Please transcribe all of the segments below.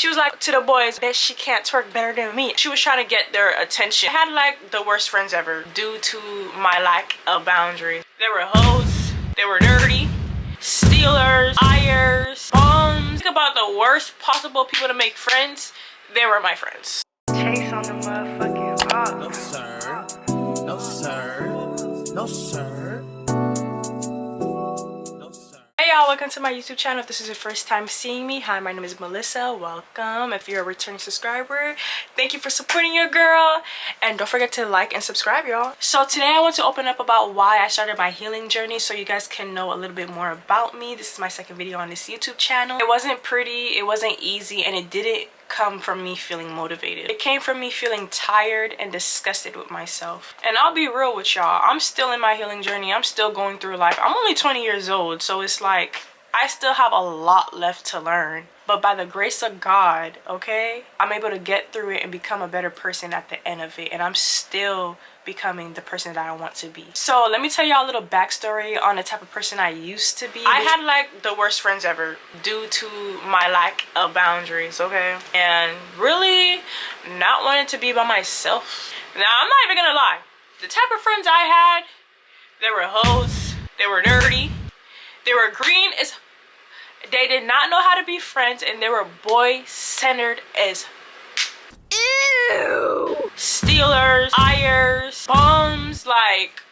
She was like to the boys, bet she can't twerk better than me. She was trying to get their attention. I had like the worst friends ever due to my lack of boundaries. They were hoes, they were dirty, stealers, liars, bums. Think about the worst possible people to make friends. They were my friends. Chase on the motherfucking block. No sir, no sir, no sir. Hey y'all, welcome to my YouTube channel. If this is your first time seeing me, hi, my name is Melissa. Welcome. If you're a returning subscriber, thank you for supporting your girl, and don't forget to like and subscribe, y'all. So today I want to open up about why I started my healing journey so you guys can know a little bit more about me. This is my second video on this YouTube channel. It wasn't pretty, it wasn't easy, and it didn't come from me feeling motivated. It came from me feeling tired and disgusted with myself. And I'll be real with y'all, I'm still in my healing journey. I'm still going through life. I'm only 20 years old, so it's like I still have a lot left to learn. But by the grace of God, okay, I'm able to get through it and become a better person at the end of it. And I'm still becoming the person that I want to be. So let me tell y'all a little backstory on the type of person I used to be. I had like the worst friends ever due to my lack of boundaries, okay? And really not wanting to be by myself. Now, I'm not even gonna lie. The type of friends I had, they were hoes, they were dirty, they were green as... They did not know how to be friends, and they were boy-centered as... Ew. Stealers, liars, bums, like,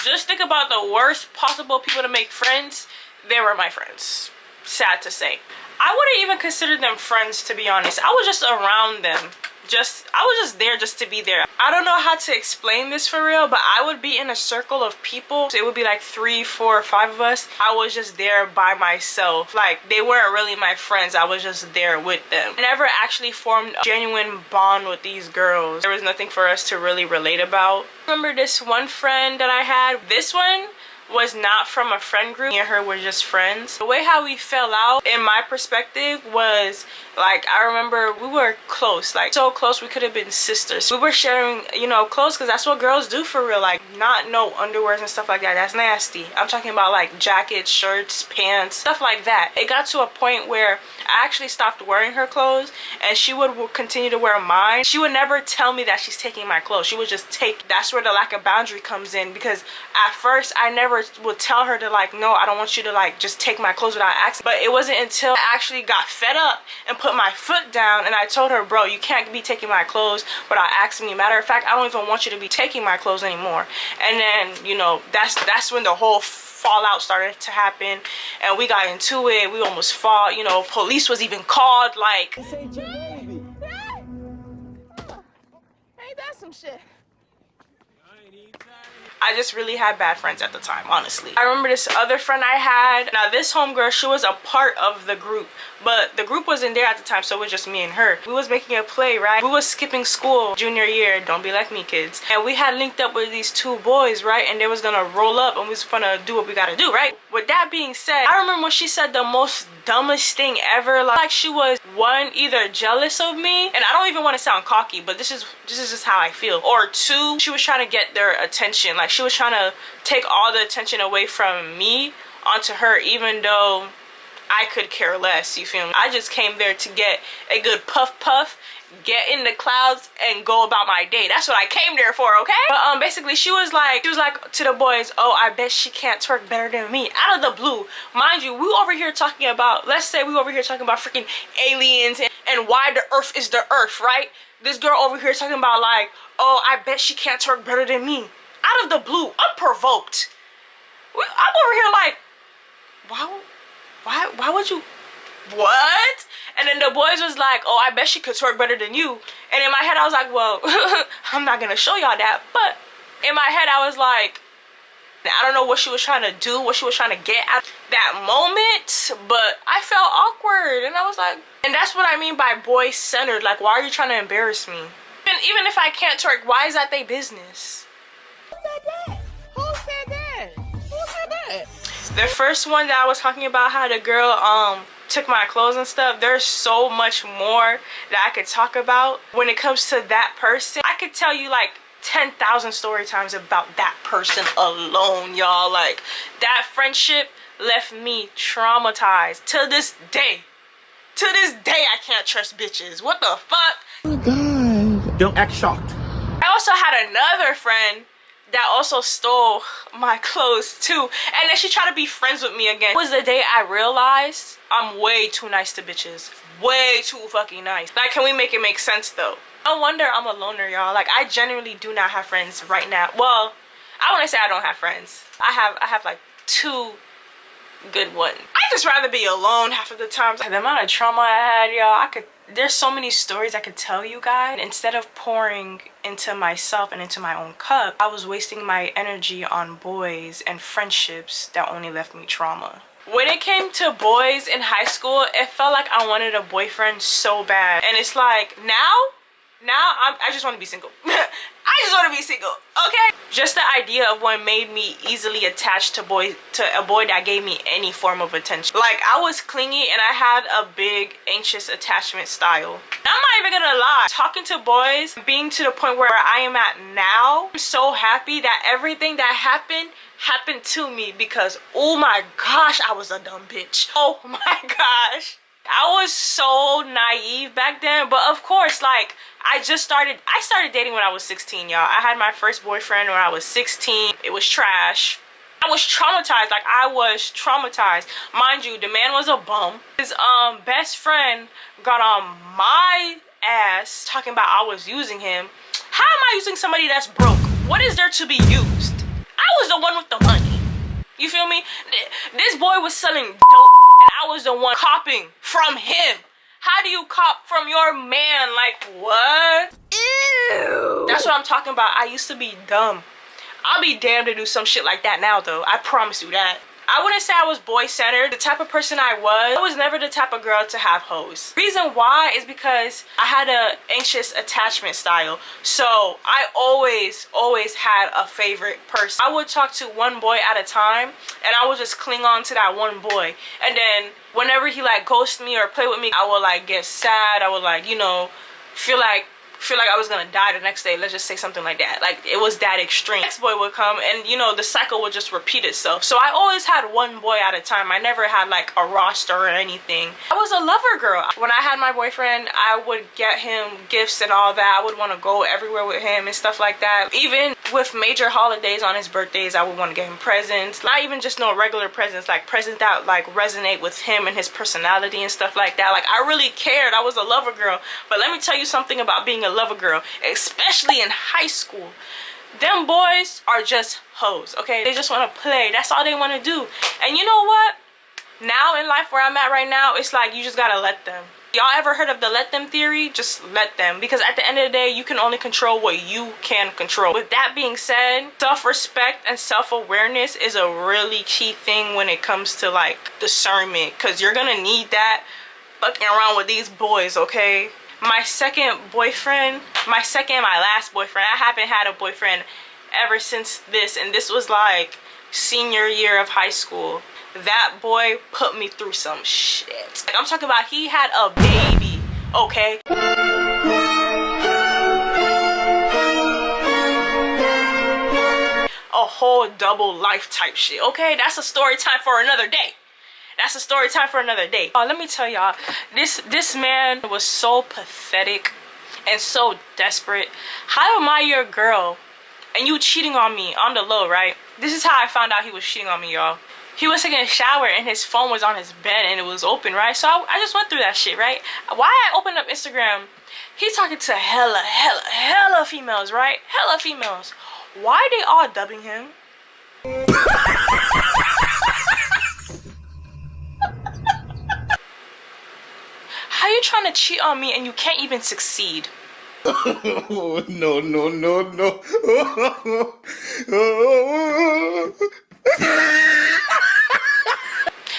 just think about the worst possible people to make friends. They were my friends. Sad to say. I wouldn't even consider them friends, to be honest. I was just around them. I was just there just to be there. I don't know how to explain this for real, but I would be in a circle of people. So it would be like 3, 4, 5 of us. I was just there by myself. Like, they weren't really my friends. I was just there with them. I never actually formed a genuine bond with these girls. There was nothing for us to really relate about. I remember this one friend that I had. This one was not from a friend group. Me and her were just friends. The way how we fell out, in my perspective, was like, I remember we were close, like so close we could have been sisters. We were sharing, you know, clothes, because that's what girls do for real. Like, not no underwears and stuff like that. That's nasty. I'm talking about like jackets, shirts, pants, stuff like that. It got to a point where I actually stopped wearing her clothes, and she would continue to wear mine. She would never tell me that she's taking my clothes. She would just take. That's where the lack of boundary comes in, because at first I never would tell her to like, no, I don't want you to like just take my clothes without asking. But it wasn't until I actually got fed up and put my foot down and I told her, bro, you can't be taking my clothes without asking me. Matter of fact, I don't even want you to be taking my clothes anymore. And then, you know, that's when the whole fallout started to happen, and we got into it. We almost fought, you know, police was even called. Like, This ain't your baby. Ain't that some shit? I just really had bad friends at the time, honestly. I remember this other friend I had. Now, this homegirl, she was a part of the group, but the group wasn't there at the time, so it was just me and her. We was making a play, right? We was skipping school junior year. Don't be like me, kids. And we had linked up with these 2 boys, right? And they was gonna roll up and we was gonna do what we gotta do, right? With that being said, I remember when she said the most dumbest thing ever. Like she was, one, either jealous of me, and I don't even want to sound cocky, but this is just how I feel. Or 2, she was trying to get their attention. Like, she was trying to take all the attention away from me onto her, even though I could care less, you feel me? I just came there to get a good puff, get in the clouds, and go about my day. That's what I came there for, okay? But basically she was like to the boys, oh, I bet she can't twerk better than me. Out of the blue. Mind you, we over here talking about, let's say we over here talking about freaking aliens and why the earth is the earth, right? This girl over here talking about like, oh, I bet she can't twerk better than me. Out of the blue, unprovoked. I'm over here like, why would you, what? And then the boys was like, oh, I bet she could twerk better than you. And in my head I was like, well, I'm not gonna show y'all that. But in my head I was like, I don't know what she was trying to do, what she was trying to get at that moment, but I felt awkward. And I was like, and that's what I mean by boy-centered. Like, why are you trying to embarrass me? And even if I can't twerk, why is that their business? Who said that? Who said that? Who said that? The first one that I was talking about, how the girl took my clothes and stuff, there's so much more that I could talk about. When it comes to that person, I could tell you like 10,000 story times about that person alone, y'all. Like, that friendship left me traumatized to this day. To this day, I can't trust bitches. What the fuck? Oh God. Don't act shocked. I also had another friend that also stole my clothes too, and then she tried to be friends with me again. It was the day I realized I'm way too nice to bitches. Way too fucking nice. Like, can we make it make sense though? No wonder I'm a loner, y'all. Like, I genuinely do not have friends right now. Well, I want to say I don't have friends. I have like 2 good ones. I just rather be alone half of the time. The amount of trauma I had, y'all, there's so many stories I could tell you guys. Instead of pouring into myself and into my own cup, I was wasting my energy on boys and friendships that only left me trauma. When it came to boys in high school, it felt like I wanted a boyfriend so bad. And it's like, now I just want to be single. I just want to be single, okay? Just the idea of what made me easily attached to a boy that gave me any form of attention. Like, I was clingy and I had a big anxious attachment style. I'm not even gonna lie, talking to boys, being to the point where I am at now, I'm so happy that everything that happened to me, because oh my gosh, I was a dumb bitch. Oh my gosh. I was so naive back then, but of course, like, I started dating when I was 16, y'all. I had my first boyfriend when I was 16. It was trash. I was traumatized. Like, I was traumatized. Mind you, the man was a bum. His best friend got on my ass talking about I was using him. How am I using somebody that's broke? What is there to be used? I was the one with the money. You feel me? This boy was selling dope and I was the one copping from him. How do you cop from your man? Like, what? Ew. That's what I'm talking about. I used to be dumb. I'll be damned to do some shit like that now, though. I promise you that. I wouldn't say I was boy-centered. The type of person I was never the type of girl to have hoes. Reason why is because I had an anxious attachment style. So I always had a favorite person. I would talk to one boy at a time and I would just cling on to that one boy. And then whenever he like ghost me or play with me, I would like get sad. I would like, you know, feel like I was gonna die the next day. Let's just say something like that. Like, it was that extreme. Next boy would come and, you know, the cycle would just repeat itself. So I always had one boy at a time. I never had like a roster or anything. I was a lover girl. When I had my boyfriend, I would get him gifts and all that. I would want to go everywhere with him and stuff like that. Even with major holidays on his birthdays, I would want to get him presents. Not even just no regular presents, like presents that like resonate with him and his personality and stuff like that. Like, I really cared. I was a lover girl. But let me tell you something about being a lover girl, especially in high school. Them boys are just hoes, okay? They just want to play. That's all they want to do. And you know what? Now in life where I'm at right now, it's like you just gotta let them. Y'all ever heard of the let them theory? Just let them, because at the end of the day, you can only control what you can control. With that being said, self-respect and self-awareness is a really key thing when it comes to like discernment, because you're gonna need that fucking around with these boys, okay? My last boyfriend, I haven't had a boyfriend ever since this, and this was like senior year of high school. That boy put me through some shit. Like, I'm talking about, he had a baby, okay? A whole double life type shit, okay? That's a story time for another day. That's a story time for another day. Let me tell y'all, this man was so pathetic and so desperate. How am I your girl and you cheating on me on the low, right? This is how I found out he was cheating on me, y'all. He was taking a shower and his phone was on his bed and it was open, right? So I just went through that shit, right? Why I opened up Instagram, he's talking to hella females, right? Hella females. Why they all dubbing him? How you trying to cheat on me and you can't even succeed? Oh, no, no, no, no.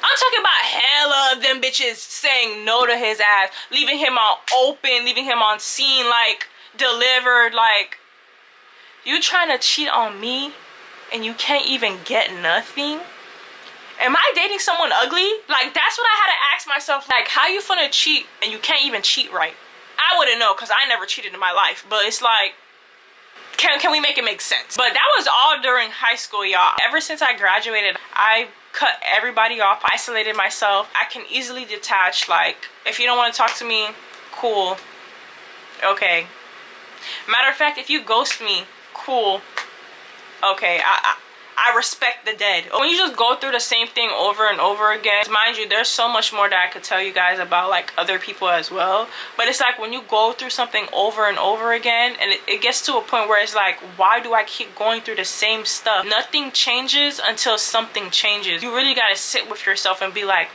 I'm talking about hella of them bitches saying no to his ass, leaving him on open, leaving him on scene, like delivered. Like, you trying to cheat on me and you can't even get nothing? Am I dating someone ugly? Like, that's what I had to ask myself. Like, how you finna cheat and you can't even cheat right? I wouldn't know, because I never cheated in my life. But it's like, can we make it make sense? But that was all during high school, y'all. Ever since I graduated, I cut everybody off, isolated myself. I can easily detach. Like, if you don't want to talk to me, cool, okay. Matter of fact, if you ghost me, cool, okay. I respect the dead. When you just go through the same thing over and over again, mind you, there's so much more that I could tell you guys about like other people as well, but it's like when you go through something over and over again, and it gets to a point where it's like, why do I keep going through the same stuff? Nothing changes until something changes. You really got to sit with yourself and be like,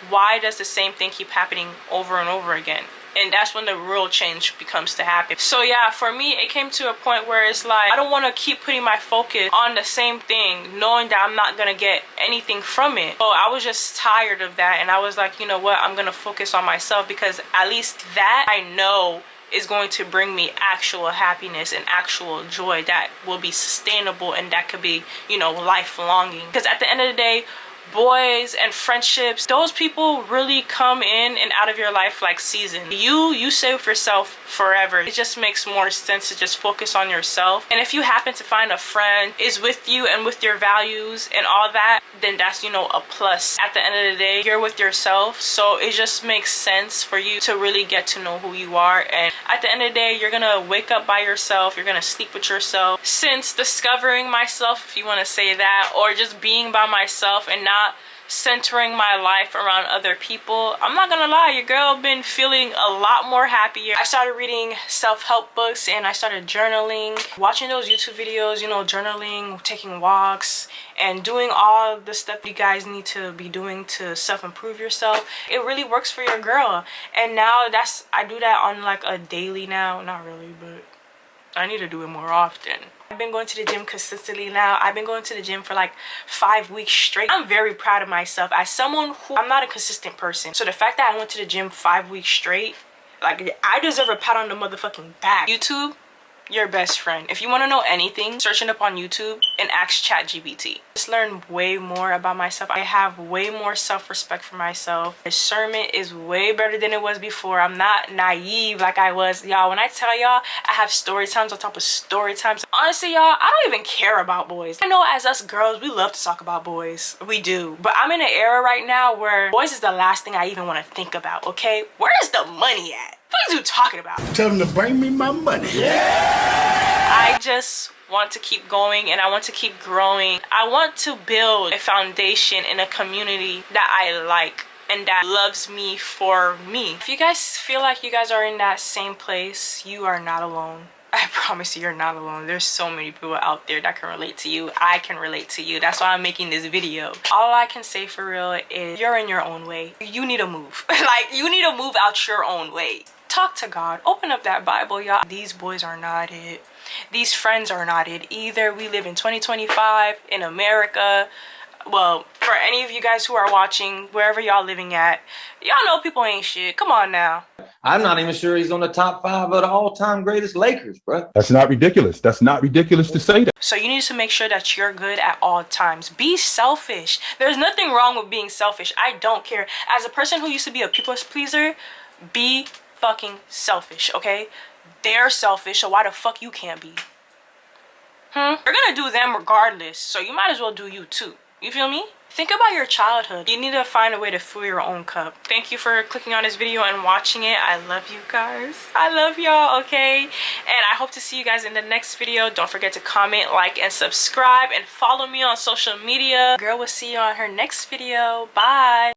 why does the same thing keep happening over and over again? And that's when the real change becomes to happen. So yeah, for me, it came to a point where it's like, I don't want to keep putting my focus on the same thing, knowing that I'm not gonna get anything from it. So I was just tired of that, and I was like, you know what, I'm gonna focus on myself, because at least that I know is going to bring me actual happiness and actual joy that will be sustainable, and that could be, you know, lifelonging. Because at the end of the day, boys and friendships, those people really come in and out of your life like seasons. You stay with yourself forever. It just makes more sense to just focus on yourself. And if you happen to find a friend is with you and with your values and all that, then that's, you know, a plus. At the end of the day, you're with yourself, so it just makes sense for you to really get to know who you are. And at the end of the day, you're gonna wake up by yourself, you're gonna sleep with yourself. Since discovering myself, if you want to say that, or just being by myself and not centering my life around other people, I'm not gonna lie, your girl been feeling a lot more happier. I started reading self-help books, and I started journaling, watching those YouTube videos, you know, journaling, taking walks, and doing all the stuff you guys need to be doing to self-improve yourself. It really works for your girl. And now I do that on like a daily now. Not really, but I need to do it more often. I've been going to the gym consistently now. I've been going to the gym for like 5 weeks straight. I'm very proud of myself as someone who, I'm not a consistent person. So the fact that I went to the gym 5 weeks straight, like, I deserve a pat on the motherfucking back. YouTube, your best friend. If you want to know anything, search it up on YouTube and ask ChatGPT. Just learn way more about myself. I have way more self-respect for myself. Discernment is way better than it was before. I'm not naive like I was. Y'all, when I tell y'all I have story times on top of story times, honestly, y'all, I don't even care about boys. I know as us girls, we love to talk about boys. We do. But I'm in an era right now where boys is the last thing I even want to think about, okay? Where is the money at? What are you talking about? Tell them to bring me my money. I just want to keep going, and I want to keep growing. I want to build a foundation in a community that I like and that loves me for me. If you guys feel like you guys are in that same place, you are not alone. I promise you, you're not alone. There's so many people out there that can relate to you. I can relate to you. That's why I'm making this video. All I can say for real is you're in your own way. You need to move. Like, you need to move out your own way. Talk to God. Open up that Bible, y'all. These boys are not it. These friends are not it either. We live in 2025 in America. Well, for any of you guys who are watching, wherever y'all living at, y'all know people ain't shit. Come on now. I'm not even sure he's on the top 5 of the all-time greatest Lakers, bro. That's not ridiculous. That's not ridiculous to say that. So you need to make sure that you're good at all times. Be selfish. There's nothing wrong with being selfish. I don't care. As a person who used to be a people pleaser, be fucking selfish, okay? They're selfish, so why the fuck you can't be? You're gonna do them regardless, so you might as well do you too. You feel me? Think about your childhood. You need to find a way to fill your own cup. Thank you for clicking on this video and watching it. I love you guys. I love y'all, okay? And I hope to see you guys in the next video. Don't forget to comment, like, and subscribe, and follow me on social media. Girl will see you on her next video. Bye.